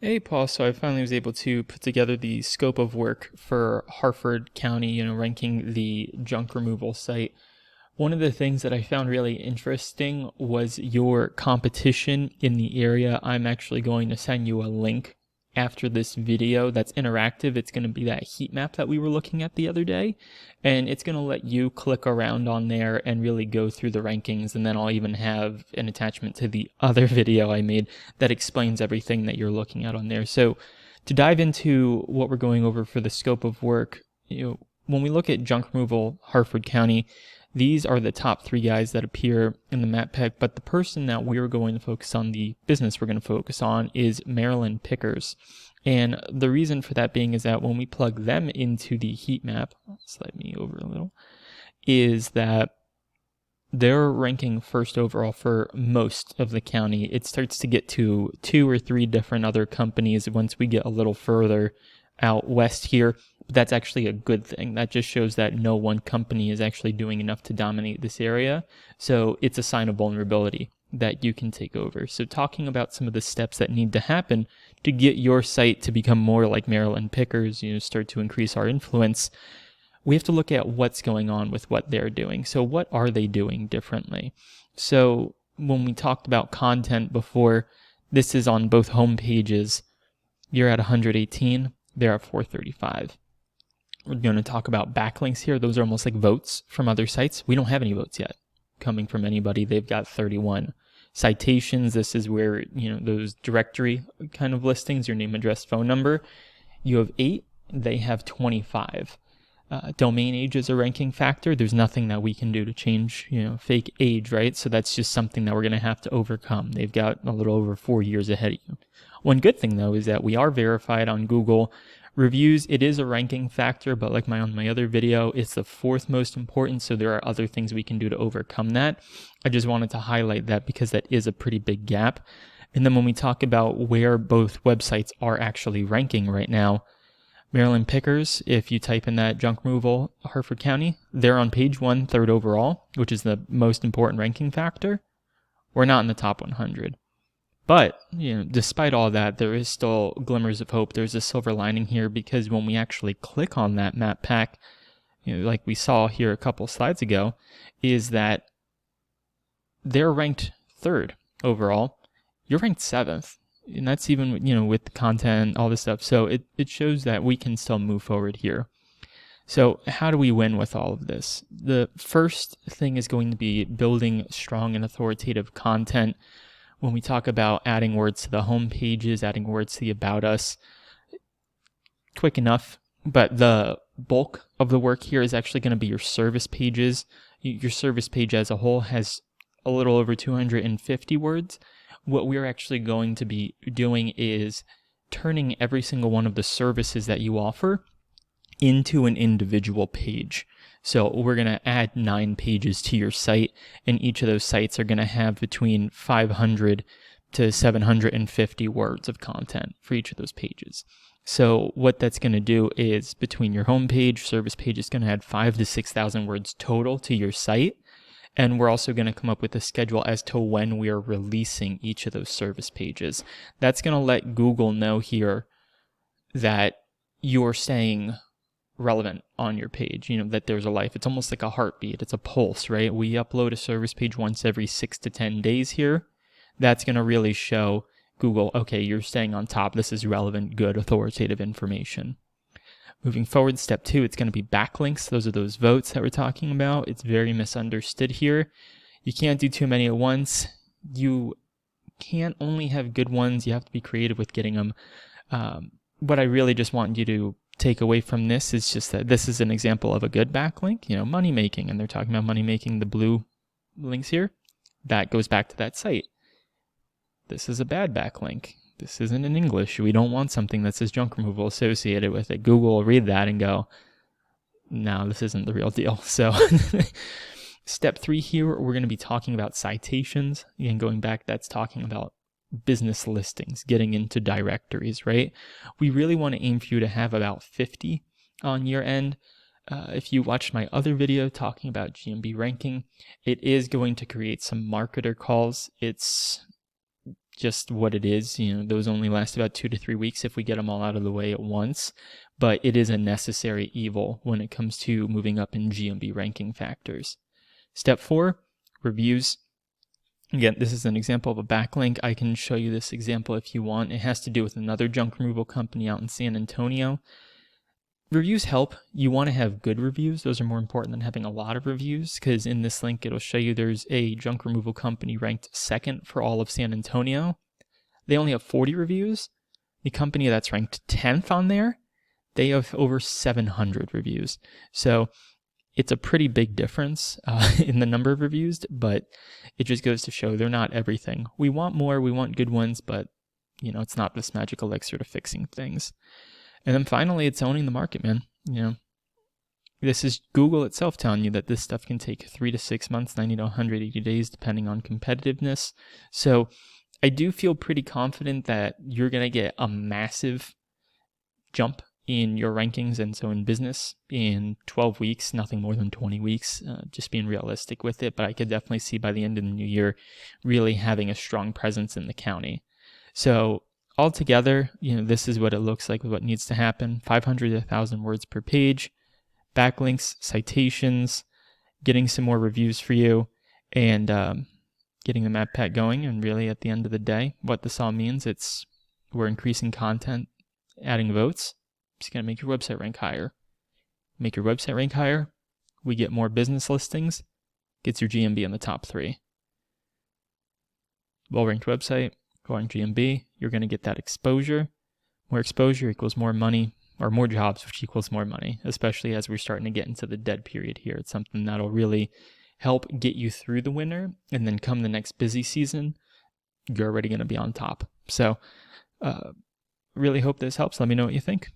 Hey, Paul. So I finally was able to put together the scope of work for Harford County, ranking the junk removal site. One of the things that I found really interesting was your competition in the area. I'm actually going to send you a link after this video that's interactive. It's going to be that heat map that we were looking at the other day, and it's going to let you click around on there and really go through the rankings. And then I'll even have an attachment to the other video I made that explains everything that you're looking at on there. So to dive into what we're going over for the scope of work, when we look at junk removal, Harford County, these are the top three guys that appear in the map pack, but the person that we're going to focus on, the business we're going to focus on, is Maryland Pickers. And the reason for that being is that when we plug them into the heat map, slide me over a little, is that they're ranking first overall for most of the county. It starts to get to 2 or 3 different other companies once we get a little further out west here. But that's actually a good thing. That just shows that no one company is actually doing enough to dominate this area. So it's a sign of vulnerability that you can take over. So talking about some of the steps that need to happen to get your site to become more like Maryland Pickers, start to increase our influence, we have to look at what's going on with what they're doing. So what are they doing differently? So when we talked about content before, this is on both home pages. You're at 118, they're at 435. We're going to talk about backlinks here. Those are almost like votes from other sites. We don't have any votes yet coming from anybody. They've got 31. Citations, this is where, those directory kind of listings, your name, address, phone number. You have 8, they have 25. Domain age is a ranking factor. There's nothing that we can do to change, fake age, right? So that's just something that we're going to have to overcome. They've got a little over 4 years ahead of you. One good thing, though, is that we are verified on Google. Reviews, it is a ranking factor, but like on my other video, it's the 4th most important, so there are other things we can do to overcome that. I just wanted to highlight that because that is a pretty big gap. And then when we talk about where both websites are actually ranking right now, Maryland Pickers, if you type in that junk removal, Harford County, they're on page 1, 3rd overall, which is the most important ranking factor. We're not in the top 100. But, despite all that, there is still glimmers of hope. There's a silver lining here because when we actually click on that map pack, like we saw here a couple slides ago, is that they're ranked 3rd overall. You're ranked 7th. And that's even, with the content, all this stuff. So it shows that we can still move forward here. So how do we win with all of this? The first thing is going to be building strong and authoritative content. When we talk about adding words to the home pages, adding words to the About Us, quick enough. But the bulk of the work here is actually going to be your service pages. Your service page as a whole has a little over 250 words. What we're actually going to be doing is turning every single one of the services that you offer into an individual page. So we're going to add 9 pages to your site, and each of those sites are going to have between 500 to 750 words of content for each of those pages. So what that's going to do is between your home page, service page, is going to add 5,000 to 6,000 words total to your site. And we're also going to come up with a schedule as to when we are releasing each of those service pages. That's going to let Google know here that you're staying relevant on your page, that there's a life. It's almost like a heartbeat. It's a pulse, right? We upload a service page once every 6 to 10 days here. That's going to really show Google, okay, you're staying on top. This is relevant, good, authoritative information. Moving forward, step 2, it's going to be backlinks. Those are those votes that we're talking about. It's very misunderstood here. You can't do too many at once. You can't only have good ones. You have to be creative with getting them. What I really just want you to take away from this is just that this is an example of a good backlink, money making, and they're talking about money making, the blue links here. That goes back to that site. This is a bad backlink. This isn't in English. We don't want something that says junk removal associated with it. Google will read that and go, no, this isn't the real deal. So step 3 here, we're going to be talking about citations. Again, going back, that's talking about business listings, getting into directories, right? We really want to aim for you to have about 50 on your end. If you watched my other video talking about GMB ranking, it is going to create some marketer calls. It's just what it is. Those only last about 2 to 3 weeks if we get them all out of the way at once, but it is a necessary evil when it comes to moving up in GMB ranking factors. Step 4, reviews. Again, this is an example of a backlink. I can show you this example if you want. It has to do with another junk removal company out in San Antonio. Reviews help. You want to have good reviews. Those are more important than having a lot of reviews, because in this link, it'll show you there's a junk removal company ranked second for all of San Antonio. They only have 40 reviews. The company that's ranked 10th on there, they have over 700 reviews. So it's a pretty big difference in the number of reviews, but it just goes to show they're not everything. We want more, we want good ones, but it's not this magic elixir to fixing things. And then finally, it's owning the market, man. This is Google itself telling you that this stuff can take 3 to 6 months, 90 to 180 days, depending on competitiveness. So I do feel pretty confident that you're going to get a massive jump in your rankings, and so in business in 12 weeks, nothing more than 20 weeks, just being realistic with it. But I could definitely see by the end of the new year really having a strong presence in the county. So altogether, this is what it looks like with what needs to happen. 500 to 1,000 words per page, backlinks, citations, getting some more reviews for you, and getting the map pack going. And really at the end of the day, what this all means, we're increasing content, adding votes. It's going to make your website rank higher. Make your website rank higher, we get more business listings, gets your GMB in the top 3. Well-ranked website, growing GMB, you're going to get that exposure. More exposure equals more money, or more jobs, which equals more money, especially as we're starting to get into the dead period here. It's something that'll really help get you through the winter, and then come the next busy season, you're already going to be on top. So really hope this helps. Let me know what you think.